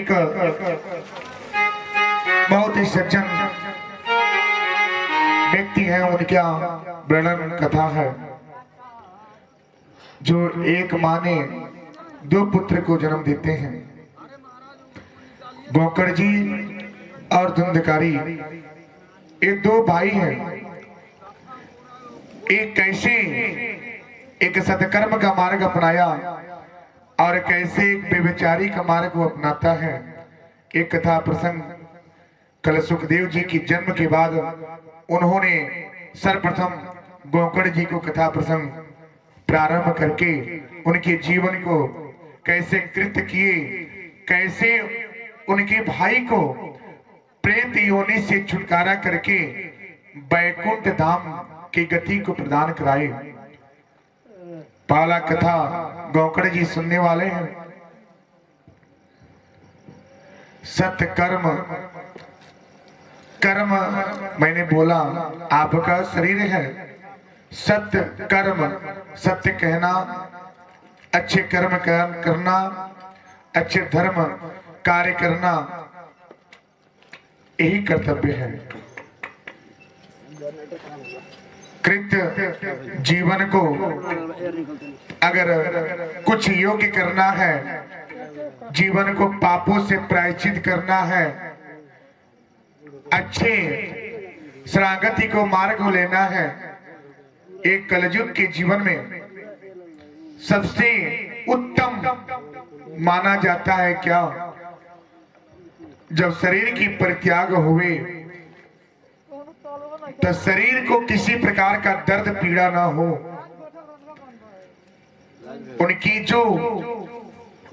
एक बहुत ही सज्जन व्यक्ति है, उनका वर्णन कथा है। जो एक माँ ने दो पुत्र को जन्म देते हैं, गोकर्ण जी और धुंधकारी। ये दो भाई हैं। एक कैसे एक सत्कर्म का मार्ग अपनाया और कैसे एक व्यभिचारी का मार्ग वो अपनाता है। एक कथा प्रसंग कल सुखदेव जी की जन्म के बाद उन्होंने सर्वप्रथम गोकर्ण जी को कथा प्रसंग प्रारंभ करके उनके जीवन को कैसे कृत किए, कैसे उनके भाई को प्रेत योनि से छुटकारा करके बैकुंठ धाम की गति को प्रदान कराए। पहला कथा गोकर्ण जी सुनने वाले हैं। सत्य कर्म कर्म मैंने बोला आपका शरीर है। सत्य कर्म, सत्य कहना, अच्छे कर्म करना, अच्छे धर्म कार्य करना, यही कर्तव्य है। कृत जीवन को अगर कुछ योग्य करना है, जीवन को पापों से प्रायश्चित करना है, अच्छे शरणागति को मार्ग को लेना है, एक कलयुग के जीवन में सबसे उत्तम माना जाता है क्या? जब शरीर की परित्याग हुए तो शरीर को किसी प्रकार का दर्द पीड़ा ना हो। उनकी जो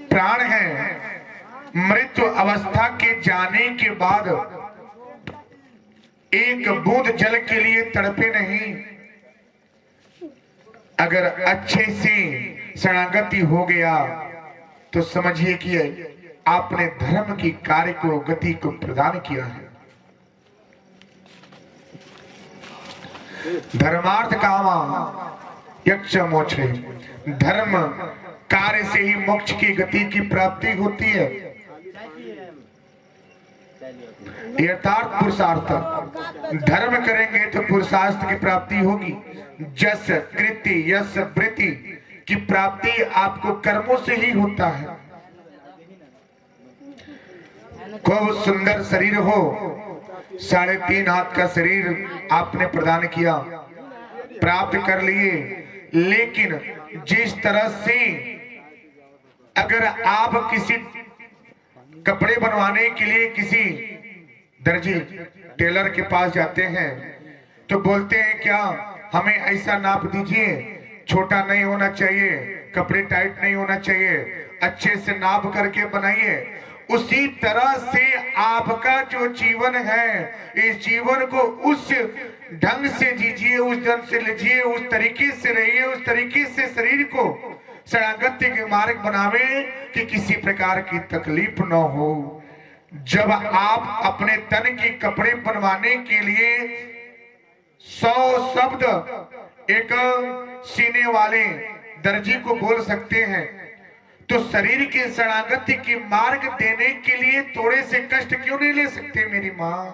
प्राण है मृत्यु अवस्था के जाने के बाद एक बूंद जल के लिए तड़पे नहीं। अगर अच्छे से शरणागति हो गया तो समझिए कि आपने धर्म की कार्य को गति को प्रदान किया है। धर्मार्थ कामा यक्ष मोक्ष, धर्म कार्य से ही मोक्ष की गति की प्राप्ति होती है। यथार्थ पुरुषार्थ, धर्म करेंगे तो पुरुषार्थ की प्राप्ति होगी। जस कृति यश वृत्ति की प्राप्ति आपको कर्मों से ही होता है। खूब सुंदर शरीर हो, 3.5 हाथ का शरीर आपने प्रदान किया, प्राप्त कर लिए, लेकिन जिस तरह से अगर आप किसी कपड़े बनवाने के लिए किसी दर्जी टेलर के पास जाते हैं तो बोलते हैं क्या हमें ऐसा नाप दीजिए, छोटा नहीं होना चाहिए, कपड़े टाइट नहीं होना चाहिए, अच्छे से नाप करके बनाइए। उसी तरह से आपका जो जीवन है, इस जीवन को उस ढंग से जीजिए, उस ढंग से लीजिए, उस तरीके से रहिए, उस तरीके से शरीर को शरणागति के मार्ग बनावे कि किसी प्रकार की तकलीफ न हो। जब आप अपने तन के कपड़े बनवाने के लिए 100 शब्द एक सीने वाले दर्जी को बोल सकते हैं, तो शरीर के शरणागति की मार्ग देने के लिए थोड़े से कष्ट क्यों नहीं ले सकते मेरी मां?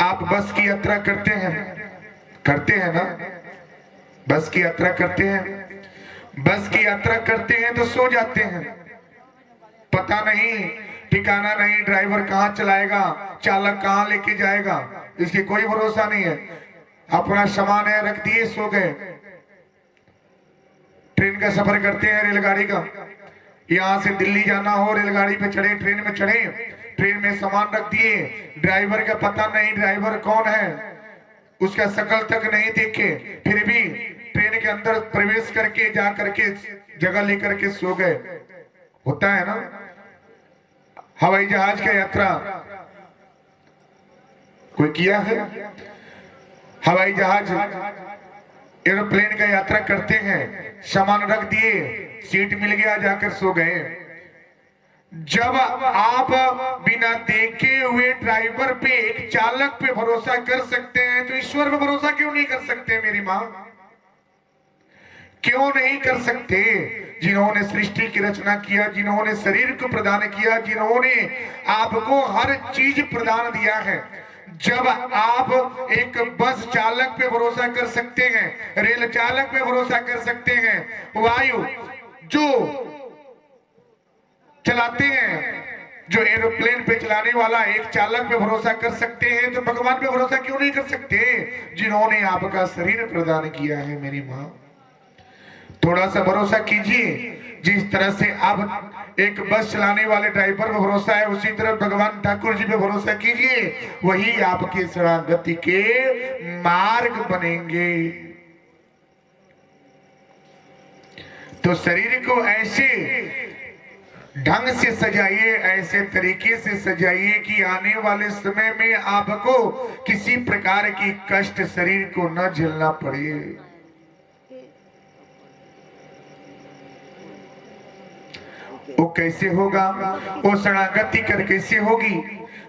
आप बस की यात्रा करते हैं ना? बस की यात्रा करते हैं, बस की यात्रा करते हैं तो सो जाते हैं, पता नहीं ठिकाना नहीं, ड्राइवर कहां चलाएगा, चालक कहां लेके जाएगा, इसकी कोई भरोसा नहीं है। अपना सामान है रख दिए, सो गए। ट्रेन का सफर करते हैं, रेलगाड़ी का, यहां से दिल्ली जाना हो, रेलगाड़ी पे चढ़े, ट्रेन में चढ़े, ट्रेन में सामान रख दिए, ड्राइवर का पता नहीं ड्राइवर कौन है, उसका शकल तक नहीं देखे, फिर भी ट्रेन के अंदर प्रवेश करके जा करके जगह लेकर के सो गए। होता है ना? हवाई जहाज का यात्रा कोई किया है? हवाई जहाज एरोप्लेन का यात्रा करते हैं, सामान रख दिए, सीट मिल गया, जाकर सो गए। जब आप बिना देखे हुए ड्राइवर पे, एक चालक पे भरोसा कर सकते हैं तो ईश्वर पे भरोसा क्यों नहीं कर सकते मेरी मां? क्यों नहीं कर सकते? जिन्होंने सृष्टि की रचना किया, जिन्होंने शरीर को प्रदान किया, जिन्होंने आपको हर चीज प्रदान दिया है। जब आप एक बस चालक पे भरोसा कर सकते हैं, रेल चालक पे भरोसा कर सकते हैं, वायु जो चलाते हैं, जो एरोप्लेन पे चलाने वाला एक चालक पे भरोसा कर सकते हैं, तो भगवान पे भरोसा क्यों नहीं कर सकते, जिन्होंने आपका शरीर प्रदान किया है? मेरी माँ, थोड़ा सा भरोसा कीजिए। जिस तरह से आप एक बस चलाने वाले ड्राइवर पे भरोसा है, उसी तरह भगवान ठाकुर जी पे भरोसा कीजिए, वही आपके शरणागति के मार्ग बनेंगे। तो शरीर को ऐसे ढंग से सजाइए, ऐसे तरीके से सजाइए कि आने वाले समय में आपको किसी प्रकार की कष्ट शरीर को न झेलना पड़े। वो कैसे होगा? वो शरणागति कर कैसे होगी?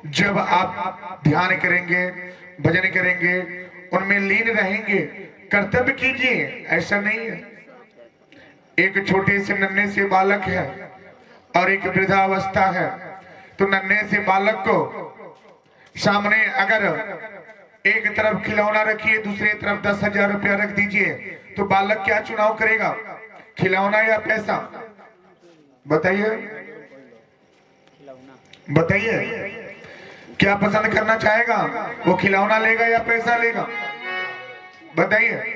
जब आप ध्यान करेंगे, भजन करेंगे, उनमें लीन रहेंगे, कर्तव्य कीजिए। ऐसा नहीं है एक छोटे से नन्हे से बालक है और एक वृद्धावस्था है, तो नन्हे से बालक को सामने अगर एक तरफ खिलौना रखिए, दूसरी तरफ 10,000 रुपया रख दीजिए, तो बालक क्या चुनाव करेगा? खिलौना या पैसा? बताइए, बताइए क्या पसंद करना चाहेगा? वो खिलौना लेगा या पैसा लेगा? बताइए,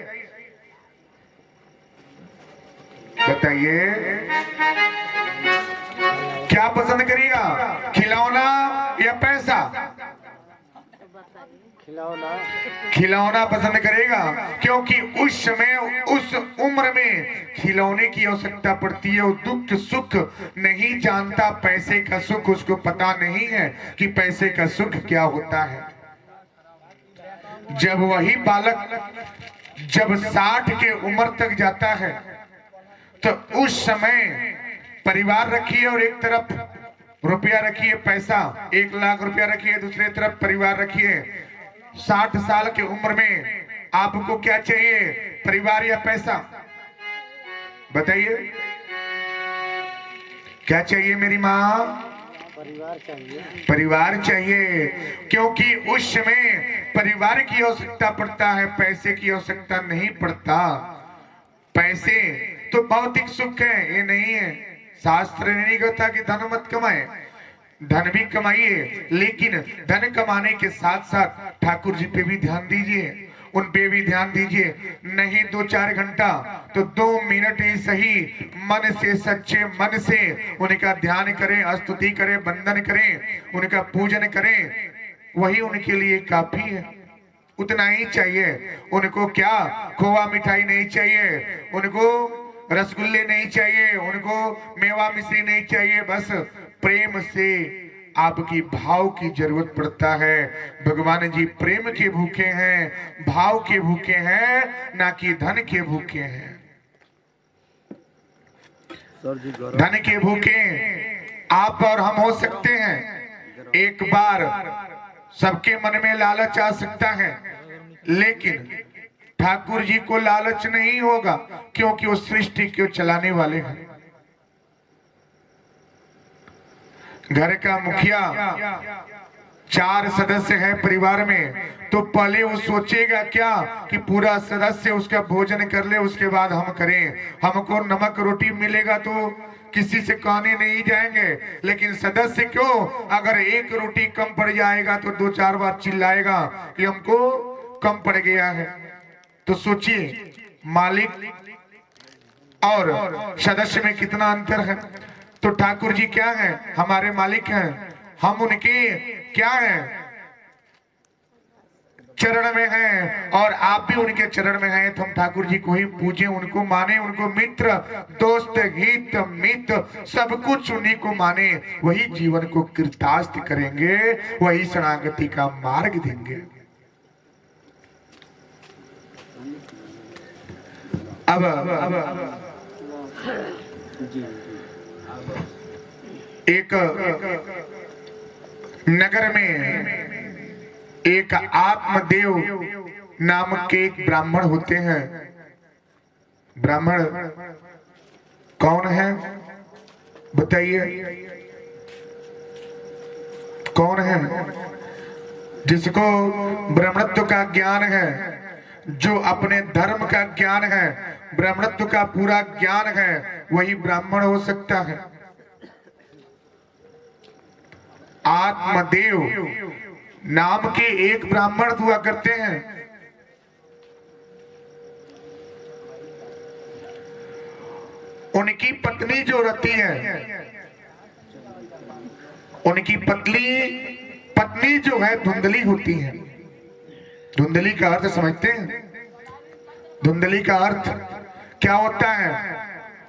बताइए क्या पसंद करेगा, खिलौना या पैसा? खिलौना पसंद करेगा, क्योंकि उस समय उस उम्र में खिलौने की आवश्यकता पड़ती है। वो दुख सुख नहीं जानता, पैसे का सुख उसको पता नहीं है कि पैसे का सुख क्या होता है। जब वही बालक जब 60 के उम्र तक जाता है, तो उस समय परिवार रखिए और एक तरफ रुपया रखिए, पैसा 1 लाख रुपया रखिए, दूसरी तरफ परिवार रखिए। 60 साल की उम्र में आपको क्या चाहिए, परिवार या पैसा? बताइए क्या चाहिए मेरी माँ? परिवार चाहिए। परिवार चाहिए, क्योंकि उस समय परिवार की आवश्यकता पड़ता है, पैसे की आवश्यकता नहीं पड़ता। पैसे तो भौतिक सुख है, ये नहीं है। शास्त्र नहीं कहता कि धन मत कमाए, धन भी कमाइए, लेकिन धन कमाने के साथ साथ ठाकुर जी पे भी ध्यान दीजिए, उन पे भी ध्यान दीजिए। नहीं 2-4 घंटा तो 2 मिनट ही सही मन से, सच्चे मन से उनका ध्यान करें, स्तुति करें, वंदन करें, उनका पूजन करें, वही उनके लिए काफी है। उतना ही चाहिए उनको। क्या खोवा मिठाई नहीं चाहिए उनको, रसगुल्ले नहीं चाहिए उनको, मेवा मिश्री नहीं चाहिए, बस प्रेम से आपकी भाव की जरूरत पड़ता है। भगवान जी प्रेम के भूखे हैं, भाव के भूखे हैं, ना कि धन के भूखे हैं। धन के भूखे आप और हम हो सकते हैं। एक बार सबके मन में लालच आ सकता है, लेकिन ठाकुर जी को लालच नहीं होगा, क्योंकि वो सृष्टि को चलाने वाले हैं। घर का मुखिया 4 सदस्य है परिवार में, तो पहले वो सोचेगा क्या कि पूरा सदस्य उसका भोजन कर ले, उसके बाद हम करें। हमको नमक रोटी मिलेगा तो किसी से कहने नहीं जाएंगे, लेकिन सदस्य क्यों, अगर एक रोटी कम पड़ जाएगा तो 2-4 बार चिल्लाएगा कि हमको कम पड़ गया है। तो सोचिए मालिक और सदस्य में कितना अंतर है। तो ठाकुर जी क्या है, हमारे मालिक हैं, हम उनके क्या हैं, चरण में हैं, और आप भी उनके चरण में हैं। तो हम ठाकुर जी को ही पूजें, उनको माने, उनको मित्र, दोस्त, हित, मित्र सब कुछ उन्हीं को माने। वही जीवन को कृतार्थ करेंगे, वही शरणागति का मार्ग देंगे। अब एक नगर में एक आत्मदेव नामक के एक ब्राह्मण होते हैं। ब्राह्मण कौन है बताइए? कौन है? जिसको ब्राह्मणत्व का ज्ञान है, जो अपने धर्म का ज्ञान है, ब्राह्मणत्व का पूरा ज्ञान है, वही ब्राह्मण हो सकता है। आत्मदेव नाम के एक ब्राह्मण हुआ करते हैं। उनकी पत्नी जो रहती है, उनकी पत्नी जो है धुंधली होती है। धुंधली का अर्थ समझते हैं? धुंधली का अर्थ क्या होता है?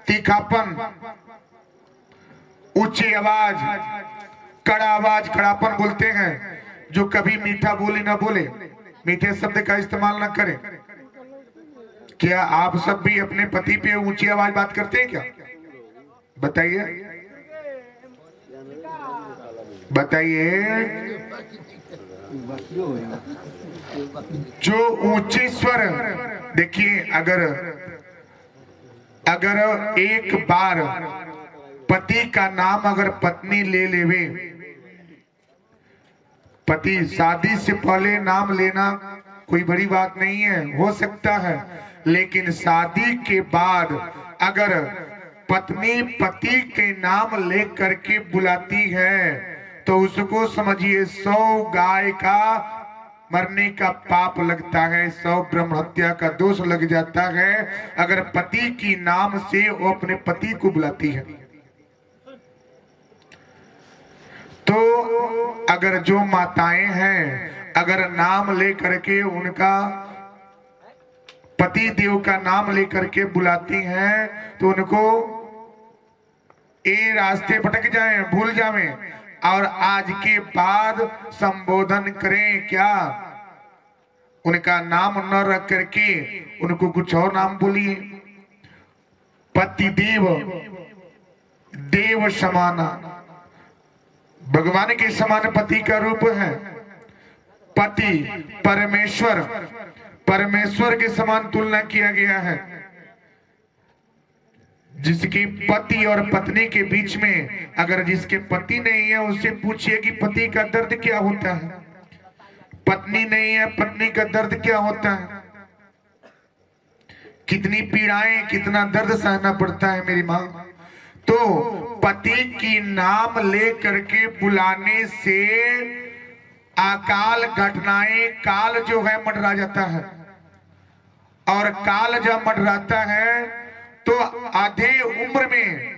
तीखापन, ऊंची आवाज, कड़ा आवाज, कड़ापन बोलते हैं। जो कभी मीठा बोले ना बोले, मीठे शब्द का इस्तेमाल ना करे। क्या आप सब भी अपने पति पे ऊंची आवाज बात करते हैं क्या? बताइए बताइए। जो ऊंचे स्वर, देखिए, अगर एक बार पति का नाम अगर पत्नी ले लेवे, पति शादी से पहले नाम लेना कोई बड़ी बात नहीं है, हो सकता है। लेकिन शादी के बाद अगर पत्नी पति के नाम ले करके बुलाती है तो उसको समझिए 100 गाय का मरने का पाप लगता है, 100 ब्रह्म हत्या का दोष लग जाता है अगर पति की नाम से वो अपने पति को बुलाती है। तो अगर जो माताएं हैं, अगर नाम ले करके उनका पति देव का नाम लेकर के बुलाती हैं तो उनको ये रास्ते भटक जाएं, भूल जाएं और आज के बाद संबोधन करें क्या? उनका नाम न रख करके उनको कुछ और नाम बोलिए। पति देव, देव समाना, भगवान के समान पति का रूप है। पति परमेश्वर, परमेश्वर के समान तुलना किया गया है। जिसकी पति और पत्नी के बीच में अगर जिसके पति नहीं है उससे पूछिए कि पति का दर्द क्या होता है, पत्नी नहीं है पत्नी का दर्द क्या होता है, कितनी पीड़ाएं, कितना दर्द सहना पड़ता है मेरी माँ। तो पति की नाम ले करके बुलाने से अकाल घटनाएं, काल जो है मंडरा जाता है और काल जब मंडराता है तो आधे उम्र में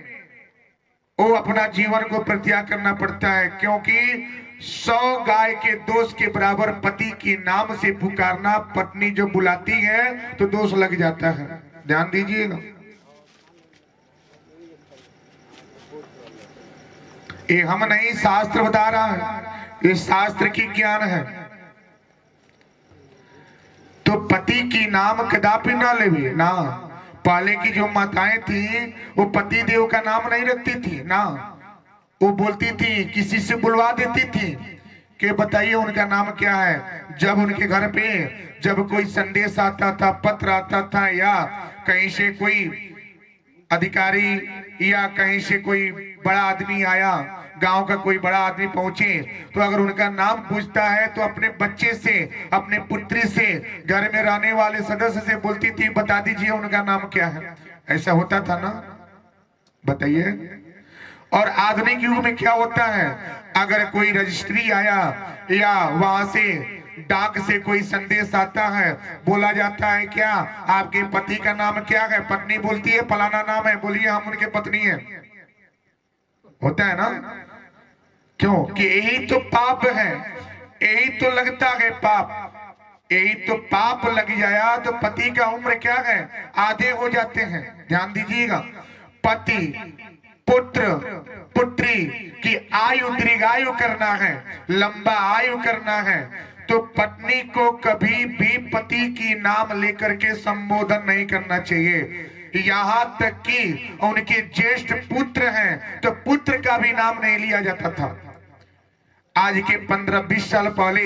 वो अपना जीवन को परित्याग करना पड़ता है, क्योंकि 100 गाय के दोष के बराबर पति के नाम से पुकारना पत्नी जो बुलाती है तो दोष लग जाता है। ध्यान दीजिएगा, ये हम नहीं शास्त्र बता रहा है, ये शास्त्र की ज्ञान है। तो पति की नाम कदापि ना लेवे ना। पहले की जो माताएं थी वो पति देव का नाम नहीं रखती थी ना, वो बोलती थी, किसी से बुलवा देती थी कि बताइए उनका नाम क्या है। जब उनके घर पे जब कोई संदेश आता था, पत्र आता था, या कहीं से कोई अधिकारी या कहीं से कोई बड़ा आदमी आया, गांव का कोई बड़ा आदमी पहुंचे, तो अगर उनका नाम पूछता है तो अपने बच्चे से, अपने पुत्री से, घर में रहने वाले सदस्य से बोलती थी, बता दीजिए उनका नाम क्या है। ऐसा होता था ना, बताइए। और आधुनिक युग में क्या होता है, अगर कोई रजिस्ट्री आया या वहां से डाक से कोई संदेश आता है, बोला जाता है क्या आपके पति का नाम क्या है, पत्नी बोलती है फलाना नाम है, बोलिए हम उनके पत्नी है। होता है ना, क्यों कि यही तो पाप है, यही तो लगता है पाप, यही तो पाप लग जाया तो पति का उम्र क्या है, आधे हो जाते हैं। ध्यान दीजिएगा, पति पुत्र पुत्री की आयु दीर्घायु करना है, लंबा आयु करना है, तो पत्नी को कभी भी पति की नाम लेकर के संबोधन नहीं करना चाहिए। यहाँ तक कि उनके ज्येष्ठ पुत्र हैं तो पुत्र का भी नाम नहीं लिया जाता था। आज के 15-20 साल पहले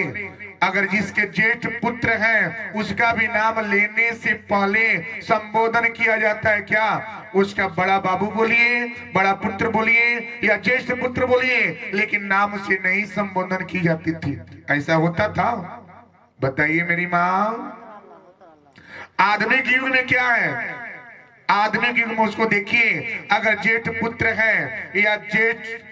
अगर जिसके जेठ पुत्र हैं उसका भी नाम लेने से पहले संबोधन किया जाता है। क्या उसका बड़ा बाबू बोलिए, बड़ा पुत्र बोलिए या ज्येष्ठ पुत्र बोलिए, लेकिन नाम से नहीं संबोधन की जाती थी। ऐसा होता था? बताइए मेरी माँ। आधुनिक युग में क्या है? आधुनिक युग में उसको देखिए, अगर जेठ पुत्र है या जेठ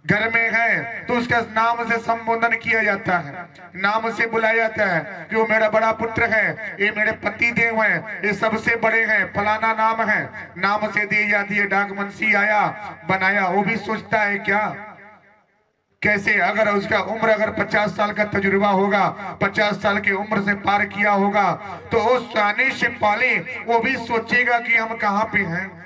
घर में है तो उसका नाम से संबोधन किया जाता है, नाम से बुलाया जाता है कि वो मेरा बड़ा पुत्र है, ये मेरे पति देव हैं, ये सबसे बड़े हैं, फलाना नाम है, नाम से दी जाती है। डाकवंशी आया बनाया, वो भी सोचता है क्या कैसे, अगर उसका उम्र अगर 50 साल का तजुर्बा होगा, 50 साल की उम्र से पार किया होगा, तो उस आने से पहले वो भी सोचेगा कि हम कहाँ पे हैं।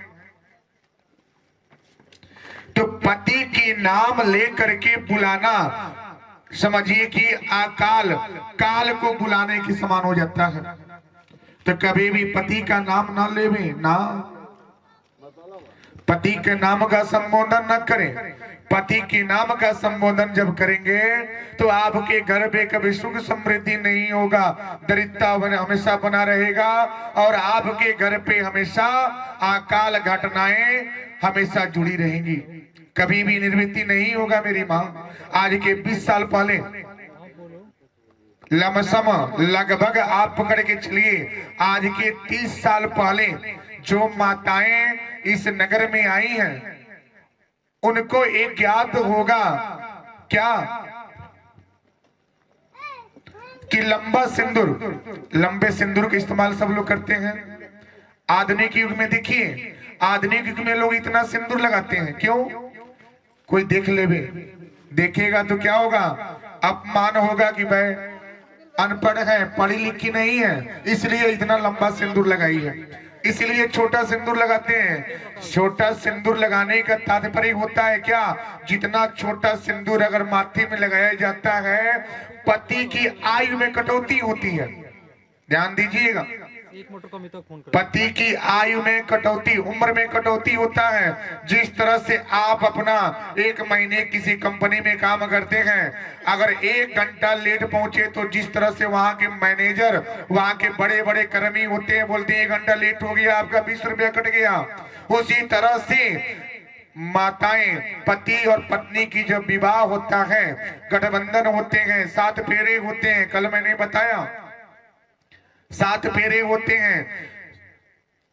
तो पति के नाम लेकर के बुलाना समझिए कि अकाल काल को बुलाने के समान हो जाता है। तो कभी भी पति का नाम ना लेवे ना, पति के नाम का संबोधन न करें। पति के नाम का संबोधन जब करेंगे तो आपके घर पे कभी सुख समृद्धि नहीं होगा, दरिद्रता हमेशा बना रहेगा और आपके घर पे हमेशा अकाल घटनाएं हमेशा जुड़ी रहेंगी, कभी भी निर्वृत्ति नहीं होगा। मेरी माँ आज के 20 साल पहले लमसम लगभग आप पकड़ के चलिए, आज के 30 साल पहले जो माताएं इस नगर में आई हैं उनको एक ज्ञात होगा क्या कि लंबा सिंदूर, लंबे सिंदूर का इस्तेमाल सब लोग करते हैं। आधुनिक युग में देखिए, आधुनिक युग में लोग इतना सिंदूर लगाते हैं क्यों? कोई देख लेवे, देखेगा तो क्या होगा? अपमान होगा कि भाई अनपढ़ है, पढ़ी लिखी नहीं है, इसलिए इतना लंबा सिंदूर लगाई है, इसलिए छोटा सिंदूर लगाते हैं। छोटा सिंदूर लगाने का तात्पर्य होता है क्या? जितना छोटा सिंदूर अगर माथे में लगाया जाता है पति की आयु में कटौती होती है। ध्यान दीजिएगा, पति की आयु में कटौती, उम्र में कटौती होता है। जिस तरह से आप अपना 1 महीने किसी कंपनी में काम करते हैं, अगर 1 घंटा लेट पहुंचे तो जिस तरह से वहां के मैनेजर, वहां के बड़े बड़े कर्मी होते हैं, बोलते हैं 1 घंटा लेट हो गया आपका 20 रुपया कट गया। उसी तरह से माताएं, पति और पत्नी की जब विवाह होता है, गठबंधन होते हैं, 7 फेरे होते हैं, कल मैंने बताया 7 फेरे होते हैं,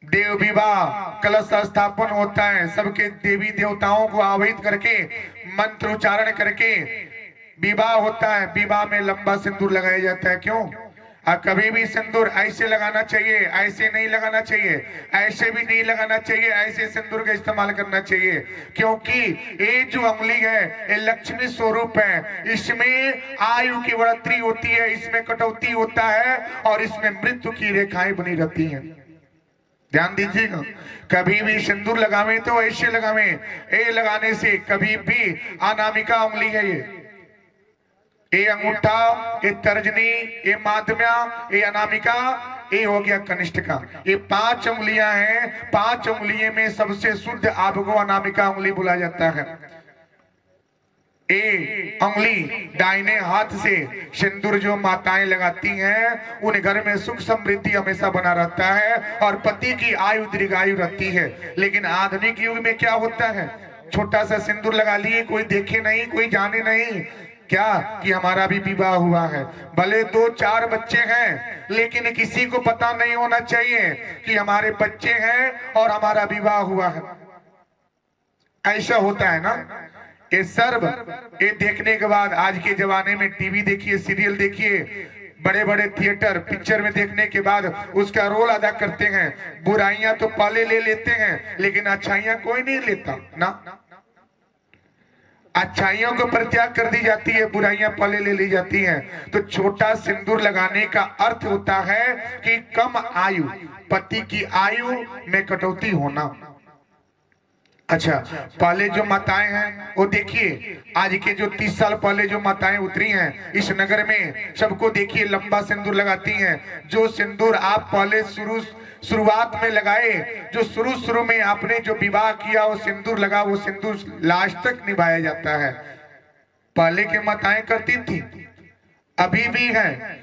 देव विवाह, कलश स्थापन होता है, सबके देवी देवताओं को आवाहित करके मंत्र उच्चारण करके विवाह होता है। विवाह में लंबा सिंदूर लगाया जाता है क्यों? कभी भी सिंदूर ऐसे लगाना चाहिए, ऐसे नहीं लगाना चाहिए, ऐसे भी नहीं लगाना चाहिए, ऐसे सिंदूर का इस्तेमाल करना चाहिए, क्योंकि ये जो उंगली है ये लक्ष्मी स्वरूप है, इसमें आयु की बढ़ोतरी होती है, इसमें कटौती होता है और इसमें मृत्यु की रेखाएं बनी रहती हैं। ध्यान दीजिएगा, कभी भी सिंदूर लगावे तो ऐसे लगावे, ये लगाने से कभी भी अनामिका उंगली है, ये अंगूठा, ये तर्जनी, ये माध्यमा, ये अनामिका, ये हो गया कनिष्ठिका, ये 5 उंगलियां हैं। 5 उंगलियों में सबसे शुद्ध आपको अनामिका उंगली बोला जाता है। ये उंगली दाहिने हाथ से सिंदूर जो माताएं लगाती हैं उन घर में सुख समृद्धि हमेशा बना रहता है और पति की आयु दीर्घायु रहती है। लेकिन आधुनिक युग में क्या होता है? छोटा सा सिंदूर लगा लिए, कोई देखे नहीं, कोई जाने नहीं क्या कि हमारा भी विवाह हुआ है, भले 2-4 बच्चे हैं लेकिन किसी को पता नहीं होना चाहिए कि हमारे बच्चे हैं और हमारा विवाह हुआ है। ऐसा होता है ना। ये सर्व ये देखने के बाद आज के जमाने में टीवी देखिए, सीरियल देखिए, बड़े बड़े थिएटर पिक्चर में देखने के बाद उसका रोल अदा करते हैं। बुराइयां तो पहले ले लेते हैं लेकिन अच्छाइयां कोई नहीं लेता ना। अच्छाइयों को परित्याग कर दी जाती है, बुराइयां पहले ले ली जाती हैं। तो छोटा सिंदूर लगाने का अर्थ होता है कि कम आयु, पति की आयु में कटौती होना। अच्छा, पहले जो माताएं हैं वो देखिए, आज के जो 30 साल पहले जो माताएं उतरी हैं इस नगर में, सबको देखिए लंबा सिंदूर लगाती हैं। जो सिंदूर आप पहले शुरुआत में लगाए, जो शुरू में आपने जो विवाह किया वो सिंदूर लगा, वो सिंदूर लास्ट तक निभाया जाता है। पहले की माताएं करती थी, अभी भी है,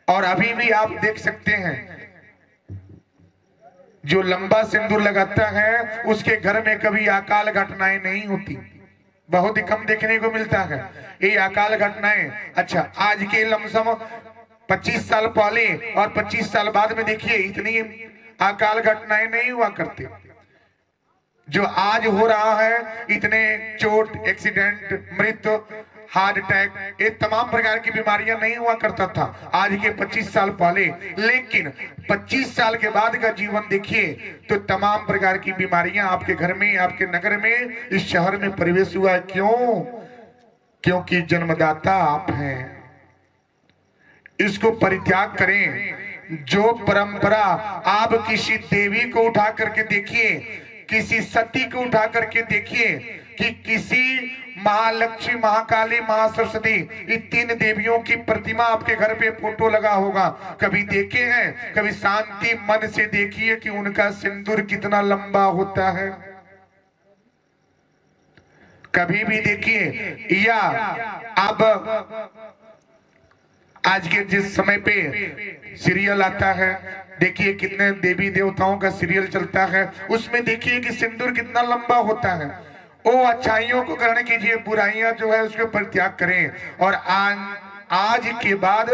और अभी भी आप देख सकते हैं जो लंबा सिंदूर लगाता है उसके घर में कभी अकाल घटनाएं नहीं होती, बहुत ही कम देखने को मिलता है ये अकाल घटनाएं। अच्छा, आज के लमसम 25 साल पहले और 25 साल बाद में देखिए इतनी अकाल घटनाएं नहीं हुआ करती। जो आज हो रहा है, इतने चोट, एक्सीडेंट, मृत्यु, हार्ट अटैक, ये तमाम प्रकार की बीमारियां नहीं हुआ करता था आज के 25 साल पहले। लेकिन 25 साल के बाद का जीवन देखिए तो तमाम प्रकार की बीमारियां आपके घर में, आपके नगर में, इस शहर में प्रवेश हुआ है। क्यों? क्योंकि जन्मदाता आप हैं। इसको परित्याग करें। जो परंपरा आप किसी देवी को उठा करके देखिए, किसी सती को उठा करके देखिए, कि किसी महालक्ष्मी, महाकाली, महासरस्वती, इन 3 देवियों की प्रतिमा आपके घर पे फोटो लगा होगा, कभी देखे हैं? कभी शांति मन से देखिए कि उनका सिंदूर कितना लंबा होता है, कभी भी देखिए। या अब आज के जिस समय पे सीरियल आता है, देखिए कितने देवी देवताओं का सीरियल चलता है, उसमें देखिए कि सिंदूर कितना लंबा होता है। वो अच्छाइयों को ग्रहण कीजिए, बुराइयां जो है उसको परित्याग करें। और आज के बाद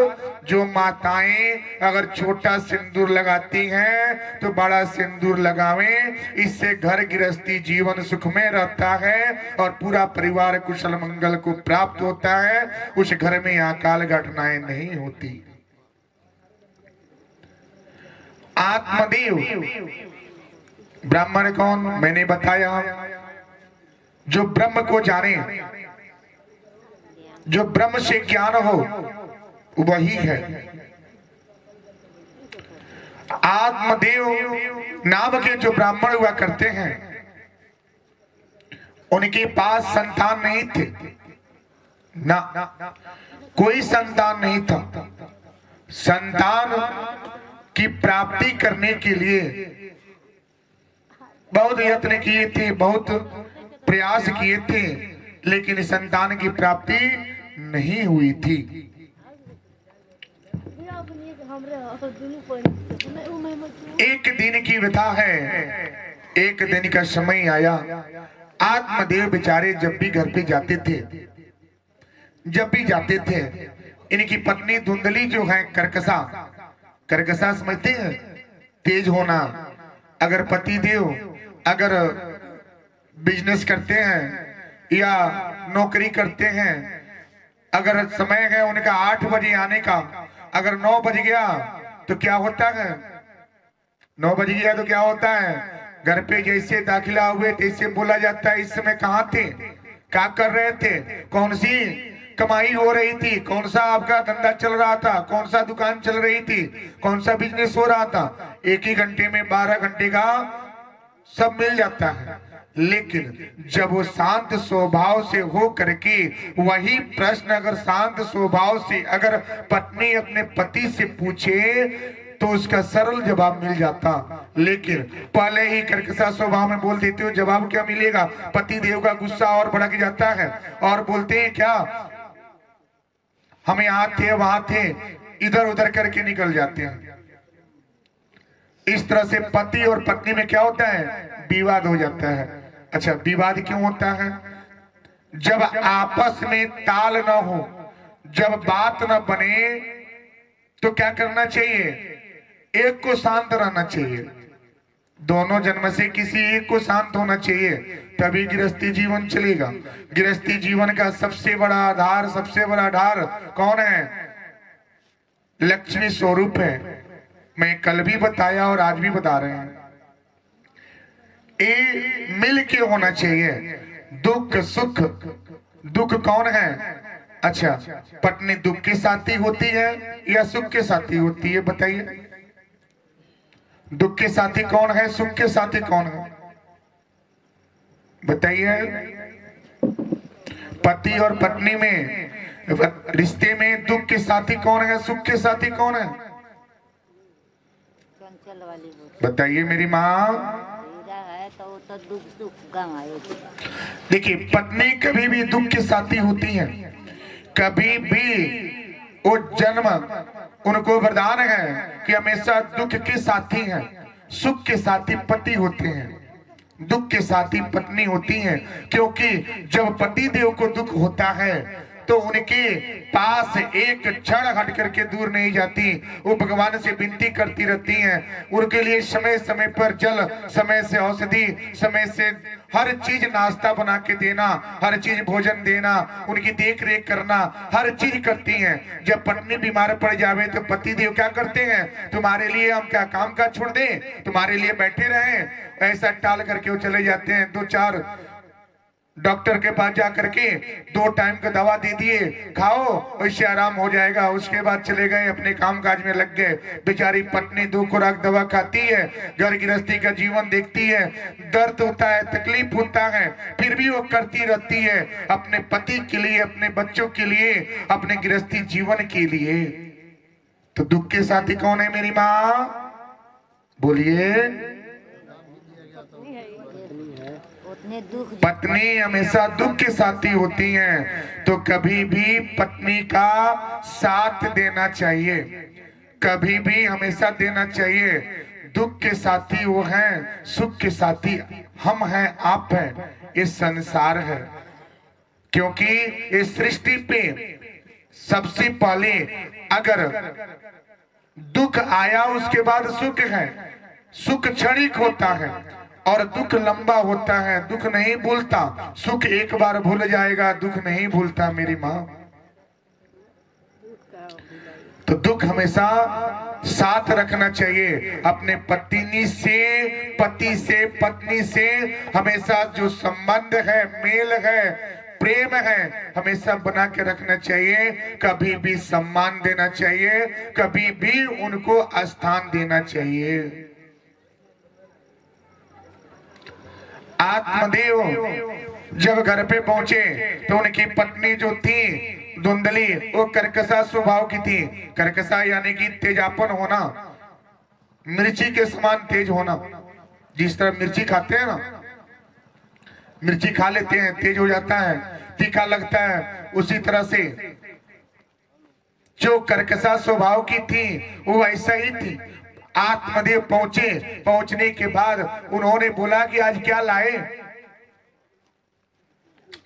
जो माताएं अगर छोटा सिंदूर लगाती हैं तो बड़ा सिंदूर लगावें, इससे घर गृहस्थी जीवन सुख में रहता है और पूरा परिवार कुशल मंगल को प्राप्त होता है। उस घर में अकाल घटनाएं नहीं होती। आत्मदेव ब्राह्मण कौन? मैंने बताया, जो ब्रह्म को जाने, जो ब्रह्म से ज्ञान हो, वही है। आत्मदेव नाम के जो ब्राह्मण हुआ करते हैं, उनके पास संतान नहीं थे ना, कोई संतान नहीं था। संतान की प्राप्ति करने के लिए बहुत यत्न किए थे, बहुत प्रयास किए थे, लेकिन संतान की प्राप्ति नहीं हुई थी। एक दिन की व्यथा है, एक दिन का समय आया। आत्मदेव बेचारे जब भी घर पे जाते थे, जब भी जाते थे, इनकी पत्नी धुंधली जो है, कर्कशा, कर्कशा समझते हैं? तेज होना। अगर पति देव अगर बिजनेस करते हैं या नौकरी करते हैं, अगर समय है उनका 8 बजे आने का, अगर 9 बज गया तो क्या होता है? 9 बज गया तो क्या होता है? घर पे जैसे दाखिला हुए तैसे बोला जाता है, इस समय कहाँ थे, क्या कर रहे थे, कौन सी कमाई हो रही थी, कौन सा आपका धंधा चल रहा था, कौन सा दुकान चल रही थी, कौन सा बिजनेस हो रहा था। एक ही घंटे में 12 घंटे का सब मिल जाता है। लेकिन जब वो शांत स्वभाव से हो करके, वही प्रश्न अगर शांत स्वभाव से अगर पत्नी अपने पति से पूछे तो उसका सरल जवाब मिल जाता। लेकिन पहले ही कर्कशा स्वभाव में बोल देते हो, जवाब क्या मिलेगा? पति देव का गुस्सा और भड़क जाता है और बोलते हैं क्या, हम यहाँ थे वहां थे, इधर उधर करके निकल जाते हैं। इस तरह से पति और पत्नी में क्या होता है? विवाद हो जाता है। अच्छा, विवाद क्यों होता है? जब आपस में ताल न हो, जब बात न बने, तो क्या करना चाहिए? एक को शांत रहना चाहिए। दोनों जन्म से किसी एक को शांत होना चाहिए, तभी गृहस्थी जीवन चलेगा। गृहस्थी जीवन का सबसे बड़ा आधार, सबसे बड़ा आधार कौन है? लक्ष्मी स्वरूप है। मैं कल भी बताया और आज भी बता रहे हैं, ये मिल के होना चाहिए। दुख सुख, दुख कौन है? अच्छा, पत्नी दुख के साथी होती है या सुख के साथी होती है? बताइए, दुख के साथी कौन है, सुख के साथी कौन है? बताइए। पति और पत्नी में, रिश्ते में दुख के साथी कौन है, सुख के साथी कौन है? बताइए मेरी माँ। तो दुख देखिए, पत्नी कभी भी दुख के साथी होती है, कभी भी वो जन्म उनको वरदान है कि हमेशा दुख के साथी हैं, सुख के साथी पति होते हैं, दुख के साथी पत्नी होती हैं। क्योंकि जब पति देव को दुख होता है तो उनके पास एक क्षण हट करके दूर नहीं जाती, वो भगवान से विनती करती रहती हैं। उनके लिए समय समय पर जल, समय से औषधि, समय से हर चीज नाश्ता बना के देना, हर चीज भोजन देना, उनकी देख रेख करना, हर चीज करती हैं। जब पत्नी बीमार पड़ जावे तो पति देव क्या करते हैं, तुम्हारे लिए हम क्या काम काज छोड़ दें, तुम्हारे लिए बैठे रहें, ऐसा टाल करके वो चले जाते हैं। 2-4 डॉक्टर के पास जा करके 2 टाइम का दवा दे दिए, खाओ उससे आराम हो जाएगा। उसके बाद चले गए अपने कामकाज में लग गए। बेचारी पत्नी 2 खुराक दवा खाती है, घर गृहस्थी का जीवन देखती है, दर्द होता है, तकलीफ होता है, फिर भी वो करती रहती है अपने पति के लिए, अपने बच्चों के लिए, अपने गृहस्थी जीवन के लिए। तो दुख के साथी कौन है मेरी माँ, बोलिए। पत्नी हमेशा दुख के साथी होती हैं, तो कभी भी पत्नी का साथ देना चाहिए, कभी भी हमेशा देना चाहिए। दुख के साथी वो हैं, सुख के साथी हम हैं, आप हैं, इस संसार है। क्योंकि इस सृष्टि पे सबसे पहले अगर दुख आया उसके बाद सुख है। सुख क्षणिक होता है और दुख लंबा होता है। दुख नहीं भूलता, सुख एक बार भूल जाएगा, दुख नहीं भूलता मेरी माँ। तो दुख हमेशा साथ रखना चाहिए। अपने पत्नी से, पति से, पत्नी से हमेशा जो संबंध है, मेल है, प्रेम है, हमेशा बना के रखना चाहिए। कभी भी सम्मान देना चाहिए, कभी भी उनको स्थान देना चाहिए। आत्मदेव जब घर पे पहुंचे तो उनकी पत्नी जो थी धुंधली, वो कर्कशा स्वभाव की थी। कर्कशा यानी कि तेजापन होना, मिर्ची के समान तेज होना। जिस तरह मिर्ची खाते हैं ना, मिर्ची खा लेते हैं, तेज हो जाता है, तीखा लगता है, उसी तरह से जो कर्कशा स्वभाव की थी वो ऐसा ही थी। आत्मदेव पहुंचे, पहुंचने के बाद उन्होंने बोला कि आज क्या लाए,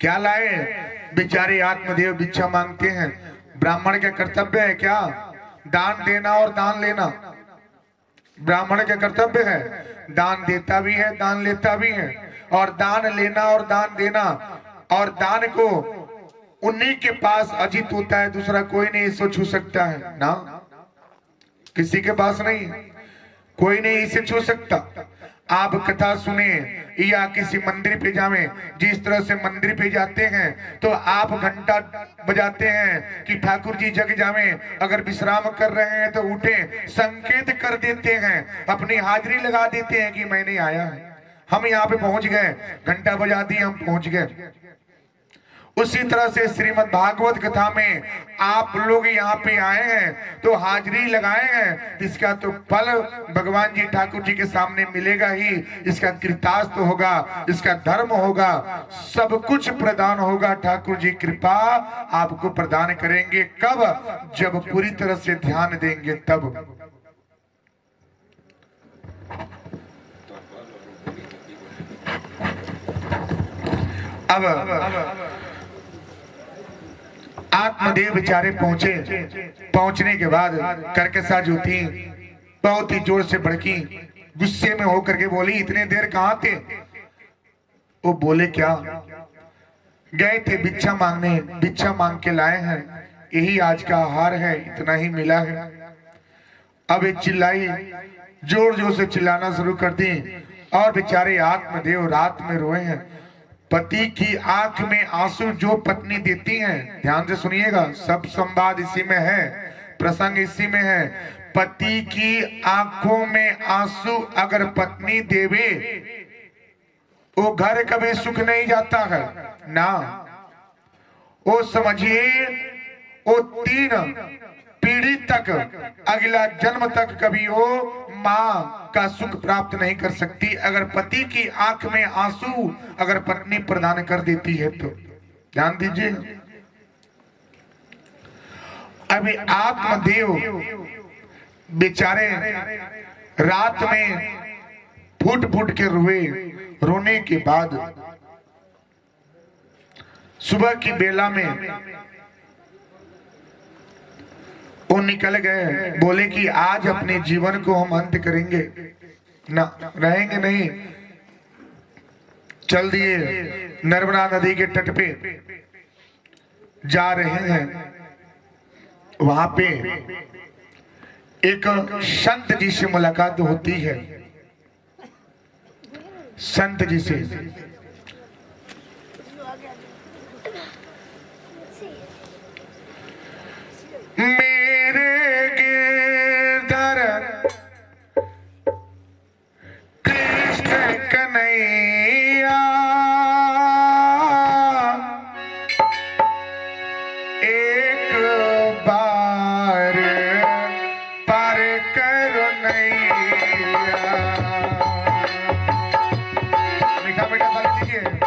क्या लाए। बेचारे आत्मदेव भिक्षा मांगते हैं। ब्राह्मण का कर्तव्य है क्या, दान देना और दान लेना। ब्राह्मण का कर्तव्य है, दान देता भी है, दान लेता भी है, और दान लेना और दान देना। और दान को उन्हीं के पास अजित होता है, दूसरा कोई नहीं इसको छू सकता है ना, किसी के पास नहीं, कोई नहीं इसे छू सकता। आप कथा सुने या किसी मंदिर पे जावे, जिस तरह से मंदिर पे जाते हैं तो आप घंटा बजाते हैं कि ठाकुर जी जग जावे, अगर विश्राम कर रहे हैं तो उठे, संकेत कर देते हैं, अपनी हाजिरी लगा देते हैं कि मैंने आया है, हम यहाँ पे पहुंच गए, घंटा बजा दी, हम पहुंच गए। उसी तरह से श्रीमद् भागवत कथा में आप लोग यहाँ पे आए हैं तो हाजिरी लगाए हैं, इसका तो फल भगवान जी ठाकुर जी के सामने मिलेगा ही। इसका कृतार्थ होगा, इसका धर्म होगा, सब कुछ प्रदान होगा। ठाकुर जी कृपा आपको प्रदान करेंगे। कब, जब पूरी तरह से ध्यान देंगे तब। अब आत्मदेव बेचारे पहुंचे, पहुंचने के बाद कर्कशा जो थी बहुत ही जोर से भड़की, गुस्से में होकर के बोली, इतने देर कहां थे। वो बोले क्या, गए थे भिक्षा मांगने, भिक्षा मांग के लाए हैं, यही आज का आहार है, इतना ही मिला है। अब एक चिल्लाई, जोर जोर से चिल्लाना शुरू कर दी, और बेचारे आत्मदेव रात में रोए हैं। पति की आंख में आंसू जो पत्नी देती है, ध्यान से सुनिएगा, सब संवाद इसी में है, प्रसंग इसी में है। पति की आंखों में आंसू अगर पत्नी देवे, वो घर कभी सुख नहीं जाता है ना। वो समझिए, वो 3 पीढ़ी तक, अगला जन्म तक कभी वो माँ का सुख प्राप्त नहीं कर सकती। अगर पति की आंख में आंसू अगर पत्नी प्रदान कर देती है तो ध्यान दीजिए। अभी आत्मदेव बेचारे रात में फूट फूट के रोए। रोने के बाद सुबह की बेला में वो निकल गए। बोले कि आज अपने जीवन को हम अंत करेंगे, ना रहेंगे नहीं। चल दिए नर्मदा नदी के तट पे जा रहे हैं। वहां पे एक संत जी से मुलाकात होती है। संत जी से मेरे गिरधर कृष्ण कन्हैया एक बार पार करो नैया। मीठा मीठा बात कीजिए।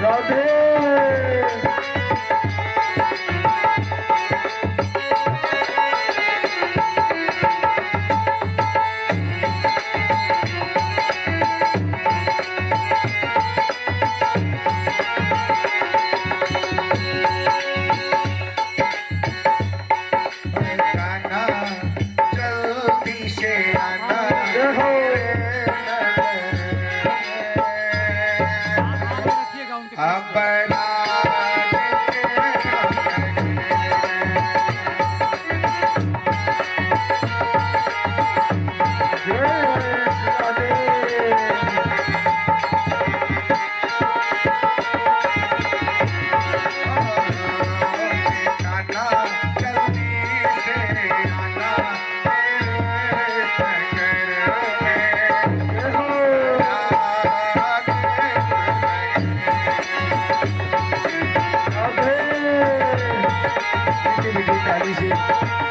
राधे अब रात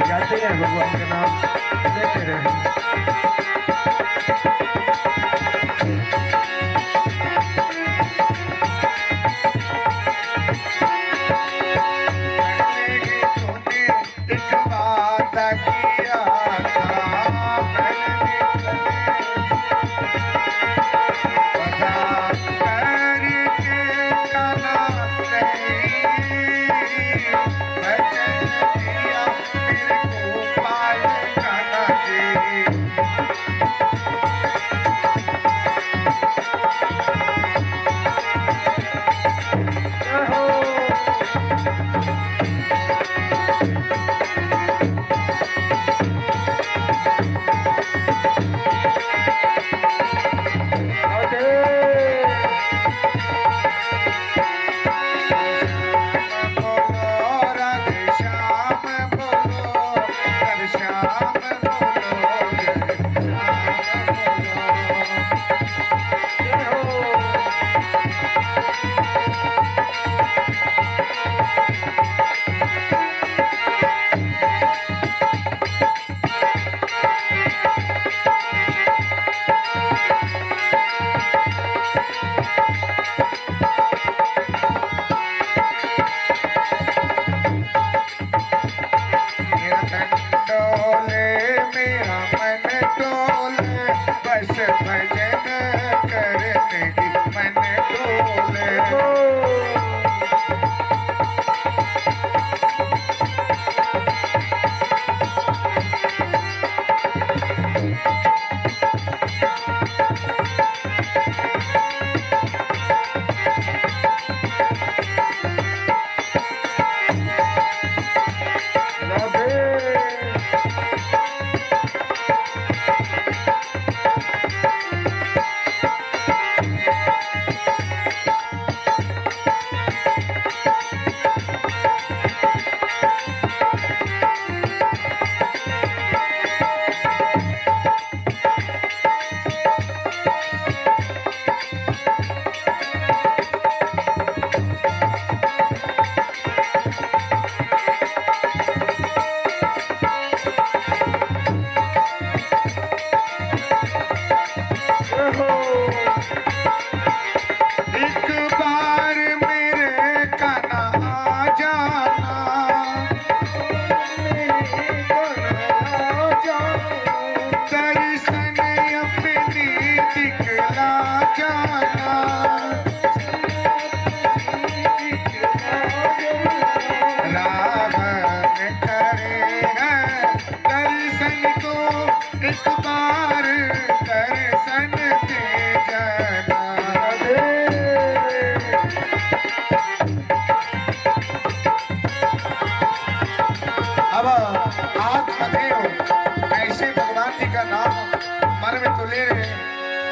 जाते हैं भगवान का नाम लेते रहे। एक वादा किया था पता करके काना नहीं वचन दिया मेरे को पाल काना जी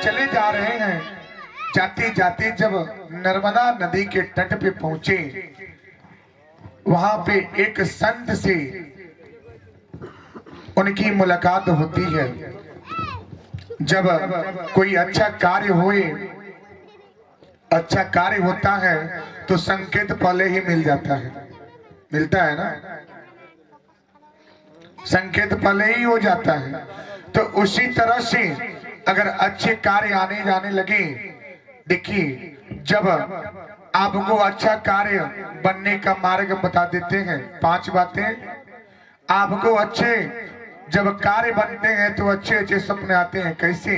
चले जा रहे हैं। जाते जाते जब नर्मदा नदी के तट पे पहुंचे, वहां पे एक संत से उनकी मुलाकात होती है। जब कोई अच्छा कार्य होता है तो संकेत पहले ही मिल जाता है, मिलता है ना, संकेत पहले ही हो जाता है। तो उसी तरह से अगर अच्छे कार्य आने जाने लगे, देखिए जब आपको अच्छा कार्य बनने का मार्ग बता देते हैं, 5 बातें आपको अच्छे जब कार्य बनते हैं तो अच्छे अच्छे सपने आते हैं। कैसे?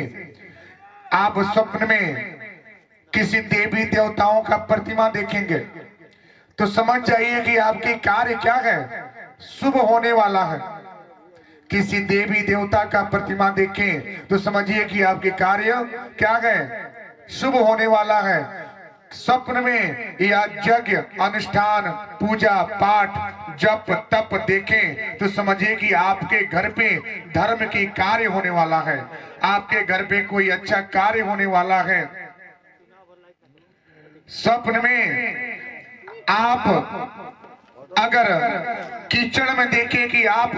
आप स्वप्न में किसी देवी देवताओं का प्रतिमा देखेंगे तो समझ जाइए कि आपकी कार्य क्या है, शुभ होने वाला है। किसी देवी देवता का प्रतिमा देखें तो समझिए कि आपके कार्य क्या है, शुभ होने वाला है। स्वप्न में या यज्ञ अनुष्ठान पूजा पाठ जप तप देखें तो समझिए कि आपके घर पे धर्म की कार्य होने वाला है, आपके घर पे कोई अच्छा कार्य होने वाला है। स्वप्न में आप अगर कीचड़ में देखें कि आप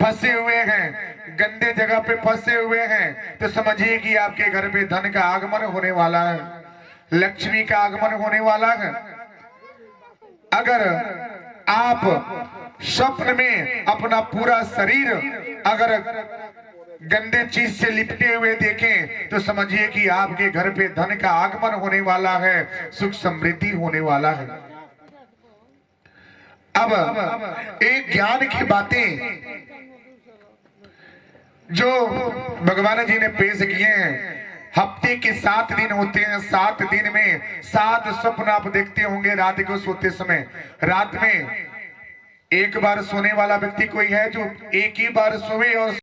फंसे हुए हैं, गंदे जगह पे फंसे हुए हैं, तो समझिए कि आपके घर पे धन का आगमन होने वाला है, लक्ष्मी का आगमन होने वाला है। अगर आप स्वप्न में अपना पूरा शरीर अगर गंदे चीज से लिपटे हुए देखें तो समझिए कि आपके घर पे धन का आगमन होने वाला है, सुख समृद्धि होने वाला है। अब एक ज्ञान की बातें जो भगवान जी ने पेश किए हैं। हफ्ते के 7 दिन होते हैं, 7 दिन में 7 स्वप्न आप देखते होंगे रात को सोते समय। रात में एक बार सोने वाला व्यक्ति कोई है जो एक ही बार सोए और